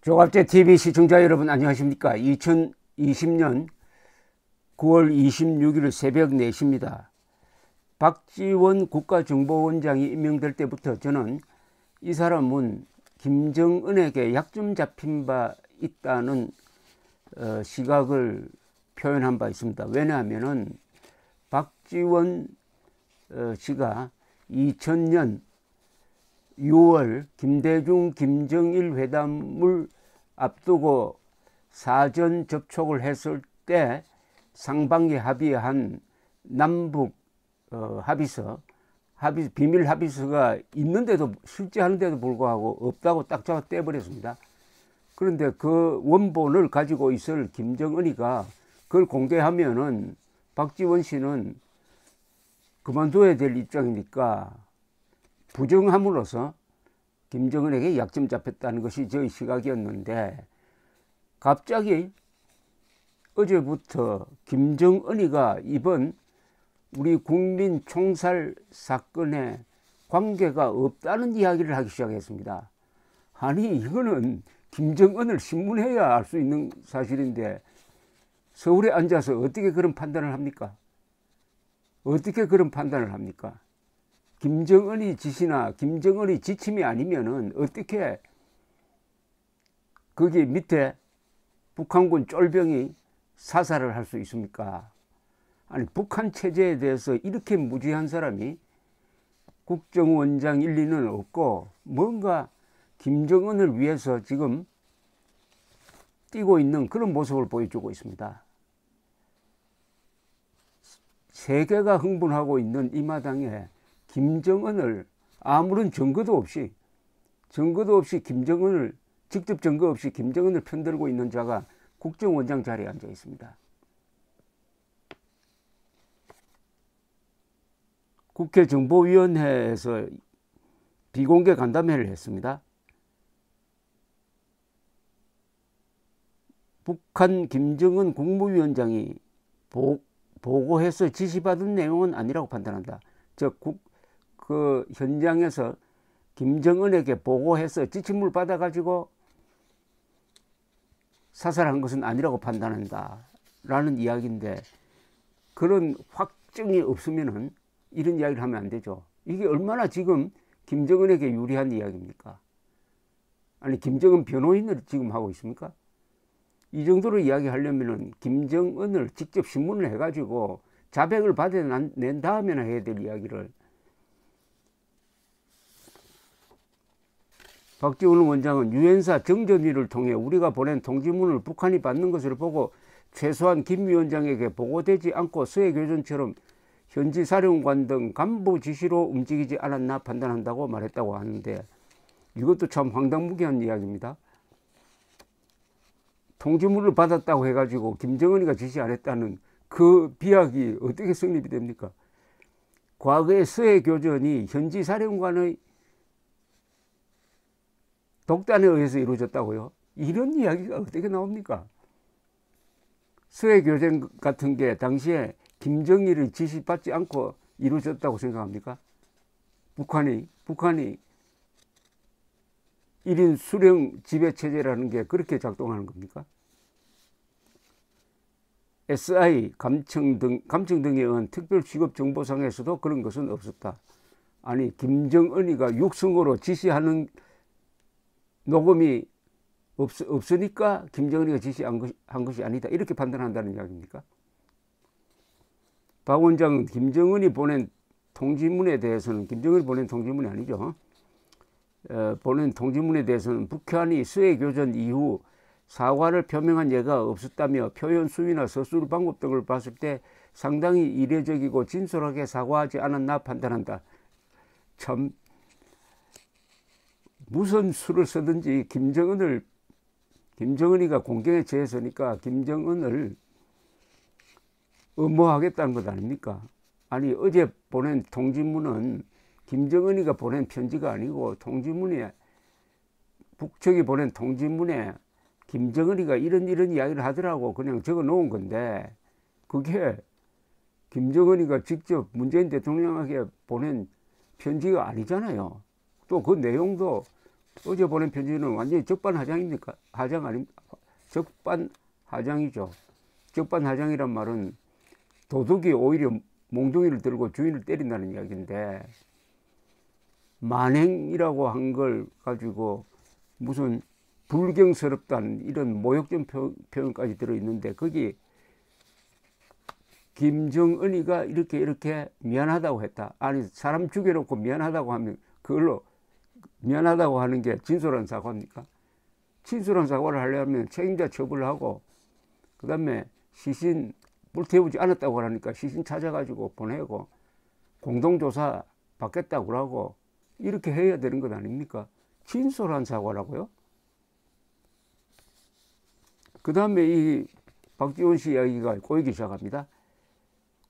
조갑제 TV 시청자 여러분 안녕하십니까. 2020년 9월 26일 새벽 4시입니다. 박지원 국가정보원장이 임명될 때부터 저는 이 사람은 김정은에게 약점 잡힌 바 있다는 시각을 표현한 바 있습니다. 왜냐하면 박지원 씨가 2000년 6월 김대중 김정일 회담을 앞두고 사전 접촉을 했을 때 상반기 합의한 남북 비밀 합의서가 있는데도 실제 하는데도 불구하고 없다고 딱 잡아 떼버렸습니다. 그런데 그 원본을 가지고 있을 김정은이가 그걸 공개하면은 박지원 씨는 그만둬야 될 입장이니까 부정함으로써 김정은에게 약점 잡혔다는 것이 저의 시각이었는데, 갑자기 어제부터 김정은이가 이번 우리 국민 총살 사건에 관계가 없다는 이야기를 하기 시작했습니다. 아니, 이거는 김정은을 신문해야 알 수 있는 사실인데 서울에 앉아서 어떻게 그런 판단을 합니까? 어떻게 그런 판단을 합니까? 김정은이 지시나 김정은이 지침이 아니면은 어떻게 거기 밑에 북한군 쫄병이 사살을 할 수 있습니까? 아니, 북한 체제에 대해서 이렇게 무지한 사람이 국정원장 일리는 없고 뭔가 김정은을 위해서 지금 뛰고 있는 그런 모습을 보여주고 있습니다. 세계가 흥분하고 있는 이 마당에 김정은을 아무런 증거도 없이 김정은을 직접 증거 없이 김정은을 편들고 있는 자가 국정원장 자리에 앉아 있습니다. 국회 정보위원회에서 비공개 간담회를 했습니다. 북한 김정은 국무위원장이 보고해서 지시받은 내용은 아니라고 판단한다. 그 현장에서 김정은에게 보고해서 지침을 받아가지고 사살한 것은 아니라고 판단한다 라는 이야기인데, 그런 확증이 없으면은 이런 이야기를 하면 안 되죠. 이게 얼마나 지금 김정은에게 유리한 이야기입니까? 아니, 김정은 변호인을 지금 하고 있습니까? 이 정도로 이야기하려면은 김정은을 직접 신문을 해가지고 자백을 받아낸 다음에나 해야 될 이야기를 박지원 원장은 유엔사 정전위를 통해 우리가 보낸 통지문을 북한이 받는 것을 보고 최소한 김 위원장에게 보고되지 않고 서해교전처럼 현지 사령관 등 간부 지시로 움직이지 않았나 판단한다고 말했다고 하는데, 이것도 참 황당무계한 이야기입니다. 통지문을 받았다고 해가지고 김정은이가 지시 안 했다는 그 비약이 어떻게 성립이 됩니까? 과거에 서해교전이 현지 사령관의 독단에 의해서 이루어졌다고요? 이런 이야기가 어떻게 나옵니까? 서해교전 같은 게 당시에 김정일의 지시받지 않고 이루어졌다고 생각합니까? 북한이 1인 수령 지배체제라는 게 그렇게 작동하는 겁니까? SI, 감청 등에 의한 특별 취급 정보상에서도 그런 것은 없었다. 아니, 김정은이가 육성으로 지시하는 녹음이 없으니까 김정은이가 지시한 것이 아니다, 이렇게 판단한다는 이야기입니까? 박 원장은 김정은이 보낸 통지문에 대해서는, 김정은이 보낸 통지문이 아니죠. 보낸 통지문에 대해서는 북한이 서해교전 이후 사과를 표명한 예가 없었다며 표현 수위나 서술 방법 등을 봤을 때 상당히 이례적이고 진솔하게 사과하지 않았나 판단한다. 참, 무슨 수를 쓰든지 김정은이가 공경에 처했으니까 김정은을 엄호하겠다는 것 아닙니까? 아니, 어제 보낸 통지문은 김정은이가 보낸 편지가 아니고 북측이 보낸 통지문에 김정은이가 이런 이야기를 하더라고 그냥 적어 놓은 건데, 그게 김정은이가 직접 문재인 대통령에게 보낸 편지가 아니잖아요. 또 그 내용도 어제 보낸 편지는 완전히 적반하장입니까? 하장 아닙니까? 적반하장이죠. 적반하장이란 말은 도둑이 오히려 몽둥이를 들고 주인을 때린다는 이야기인데, 만행이라고 한 걸 가지고 무슨 불경스럽다는 이런 모욕적 표현까지 들어있는데, 거기 김정은이가 이렇게 미안하다고 했다. 아니, 사람 죽여놓고 미안하다고 하면 그걸로 미안하다고 하는 게 진솔한 사과입니까? 진솔한 사과를 하려면 책임자 처벌을 하고, 그 다음에 시신 불태우지 않았다고 하니까 시신 찾아가지고 보내고 공동조사 받겠다고 하고 이렇게 해야 되는 것 아닙니까? 진솔한 사과라고요? 그 다음에 이 박지원 씨 이야기가 꼬이기 시작합니다.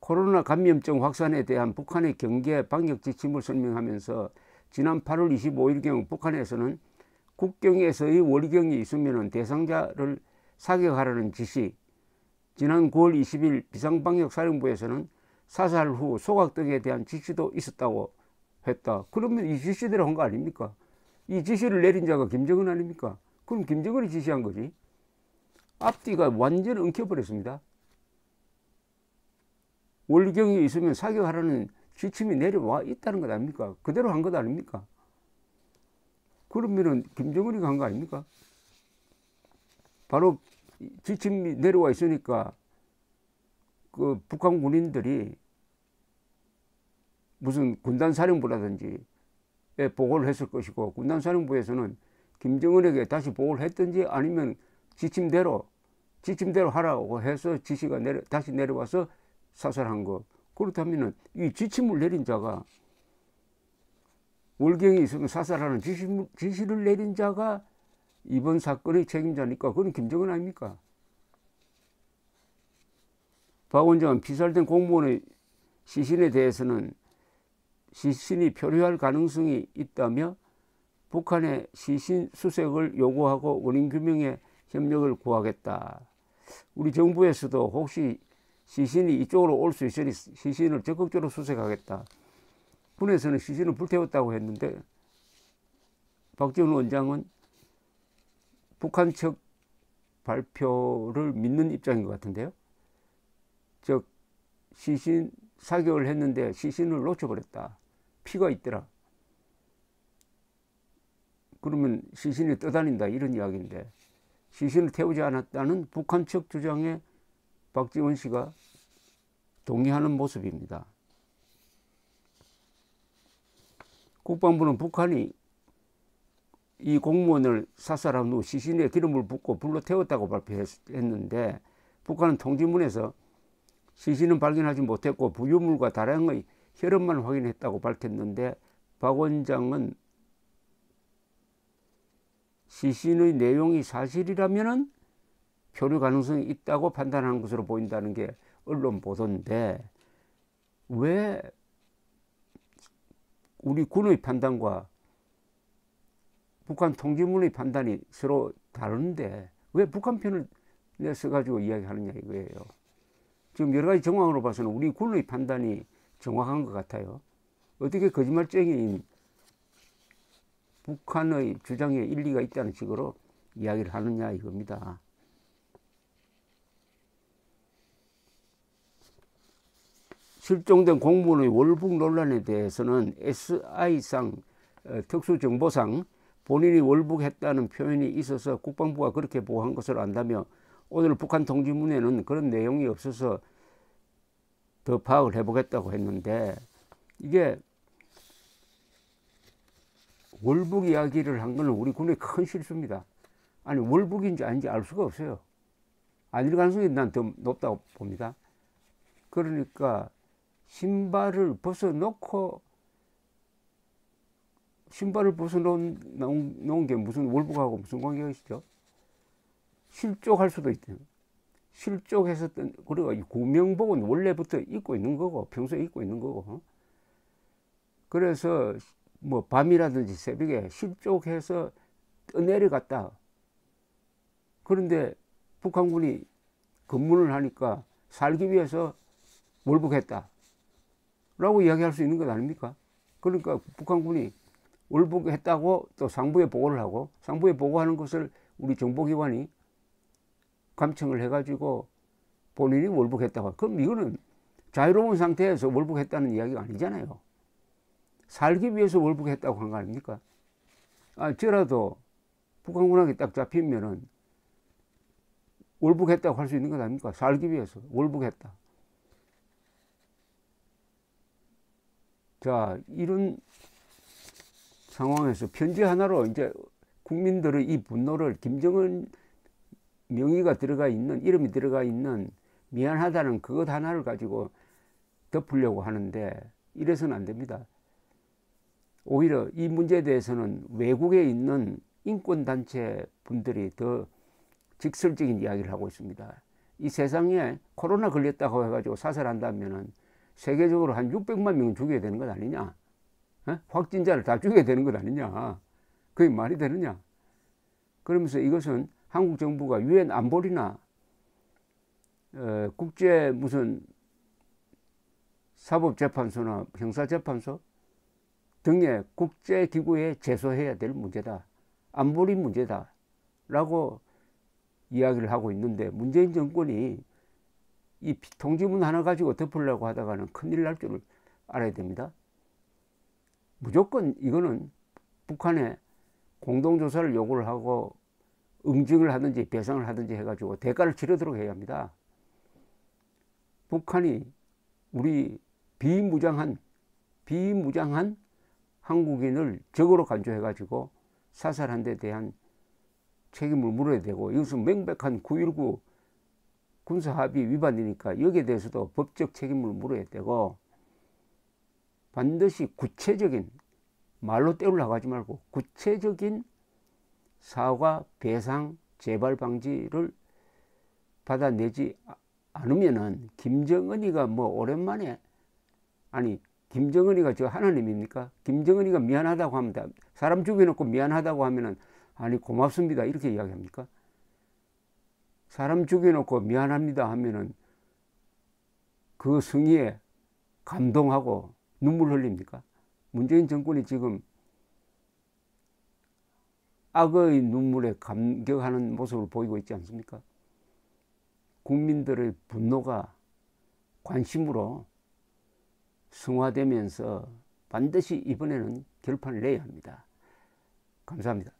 코로나 감염증 확산에 대한 북한의 경계 방역 지침을 설명하면서 지난 8월 25일경 북한에서는 국경에서의 월경이 있으면 대상자를 사격하라는 지시, 지난 9월 20일 비상방역사령부에서는 사살 후 소각 등에 대한 지시도 있었다고 했다. 그러면 이 지시대로 한 거 아닙니까? 이 지시를 내린 자가 김정은 아닙니까? 그럼 김정은이 지시한 거지. 앞뒤가 완전 엉켜버렸습니다. 월경이 있으면 사격하라는 지침이 내려와 있다는 것 아닙니까? 그대로 한 것 아닙니까? 그러면은 김정은이가 한 거 아닙니까? 바로 지침이 내려와 있으니까 그 북한 군인들이 무슨 군단사령부라든지 보고를 했을 것이고, 군단사령부에서는 김정은에게 다시 보고를 했든지 아니면 지침대로 하라고 해서 지시가 다시 내려와서 사살한 거. 그렇다면 이 지침을 내린 자가, 월경이 있으면 사살하는 지시를 내린 자가 이번 사건의 책임자니까 그건 김정은 아닙니까? 박 원장은 피살된 공무원의 시신에 대해서는 시신이 표류할 가능성이 있다며 북한의 시신 수색을 요구하고 원인 규명에 협력을 구하겠다. 우리 정부에서도 혹시 시신이 이쪽으로 올 수 있으니 시신을 적극적으로 수색하겠다. 군에서는 시신을 불태웠다고 했는데 박지원 원장은 북한 측 발표를 믿는 입장인 것 같은데요. 즉 시신 사격을 했는데 시신을 놓쳐버렸다. 피가 있더라. 그러면 시신이 떠다닌다 이런 이야기인데, 시신을 태우지 않았다는 북한 측 주장에 박지원 씨가 동의하는 모습입니다. 국방부는 북한이 이 공무원을 사살한 후 시신에 기름을 붓고 불로 태웠다고 발표했는데, 북한은 통지문에서 시신은 발견하지 못했고 부유물과 다량의 혈흔만 확인했다고 밝혔는데, 박 원장은 시신의 내용이 사실이라면 표류 가능성이 있다고 판단하는 것으로 보인다는 게 언론 보도인데, 왜 우리 군의 판단과 북한 통지문의 판단이 서로 다른데 왜 북한 편을 써가지고 이야기하느냐 이거예요. 지금 여러 가지 정황으로 봐서는 우리 군의 판단이 정확한 것 같아요. 어떻게 거짓말쟁이인 북한의 주장에 일리가 있다는 식으로 이야기를 하느냐 이겁니다. 실종된 공무원의 월북 논란에 대해서는 SI상 특수정보상 본인이 월북했다는 표현이 있어서 국방부가 그렇게 보고한 것으로 안다며, 오늘 북한 통지문에는 그런 내용이 없어서 더 파악을 해보겠다고 했는데, 이게 월북 이야기를 한 것은 우리 군의 큰 실수입니다. 아니 월북인지 아닌지 알 수가 없어요. 아닐 가능성이 난 더 높다고 봅니다. 그러니까 신발을 벗어놓은 게 무슨 월북하고 무슨 관계가 있죠? 실족할 수도 있대요. 실족했었던, 그리고 이 구명복은 원래부터 입고 있는 거고 평소에 입고 있는 거고, 그래서 뭐 밤이라든지 새벽에 실족해서 떠내려갔다. 그런데 북한군이 검문을 하니까 살기 위해서 월북했다 라고 이야기할 수 있는 것 아닙니까? 그러니까 북한군이 월북했다고 또 상부에 보고를 하고, 상부에 보고하는 것을 우리 정보기관이 감청을 해가지고 본인이 월북했다고. 그럼 이거는 자유로운 상태에서 월북했다는 이야기가 아니잖아요. 살기 위해서 월북했다고 한 거 아닙니까? 저라도 북한군에게 딱 잡히면은 월북했다고 할 수 있는 것 아닙니까? 살기 위해서 월북했다. 자, 이런 상황에서 편지 하나로 이제 국민들의 이 분노를 김정은 명의가 들어가 있는, 이름이 들어가 있는 미안하다는 그것 하나를 가지고 덮으려고 하는데 이래서는 안 됩니다. 오히려 이 문제에 대해서는 외국에 있는 인권단체 분들이 더 직설적인 이야기를 하고 있습니다. 이 세상에 코로나 걸렸다고 해가지고 사살한다면은 세계적으로 한 600만 명은 죽여야 되는 것 아니냐? 확진자를 다 죽여야 되는 것 아니냐? 그게 말이 되느냐? 그러면서 이것은 한국 정부가 유엔 안보리나 국제 무슨 사법재판소나 형사재판소 등의 국제기구에 제소해야 될 문제다. 안보리 문제다. 라고 이야기를 하고 있는데 문재인 정권이 이 통지문 하나 가지고 덮으려고 하다가는 큰일 날 줄 알아야 됩니다. 무조건 이거는 북한에 공동조사를 요구를 하고 응징을 하든지 배상을 하든지 해가지고 대가를 치르도록 해야 합니다. 북한이 우리 비무장한 한국인을 적으로 간주해가지고 사살한 데 대한 책임을 물어야 되고, 이것은 명백한 9.19 군사합의 위반이니까 여기에 대해서도 법적 책임을 물어야 되고, 반드시 구체적인, 말로 때우려고 하지 말고 구체적인 사과, 배상, 재발 방지를 받아내지 않으면은 김정은이가 뭐 오랜만에, 아니 김정은이가 저 하나님입니까? 김정은이가 미안하다고 하면, 사람 죽여놓고 미안하다고 하면은 아니 고맙습니다 이렇게 이야기합니까? 사람 죽여놓고 미안합니다 하면은 그 성의에 감동하고 눈물 흘립니까? 문재인 정권이 지금 악의 눈물에 감격하는 모습을 보이고 있지 않습니까? 국민들의 분노가 관심으로 승화되면서 반드시 이번에는 결판을 내야 합니다. 감사합니다.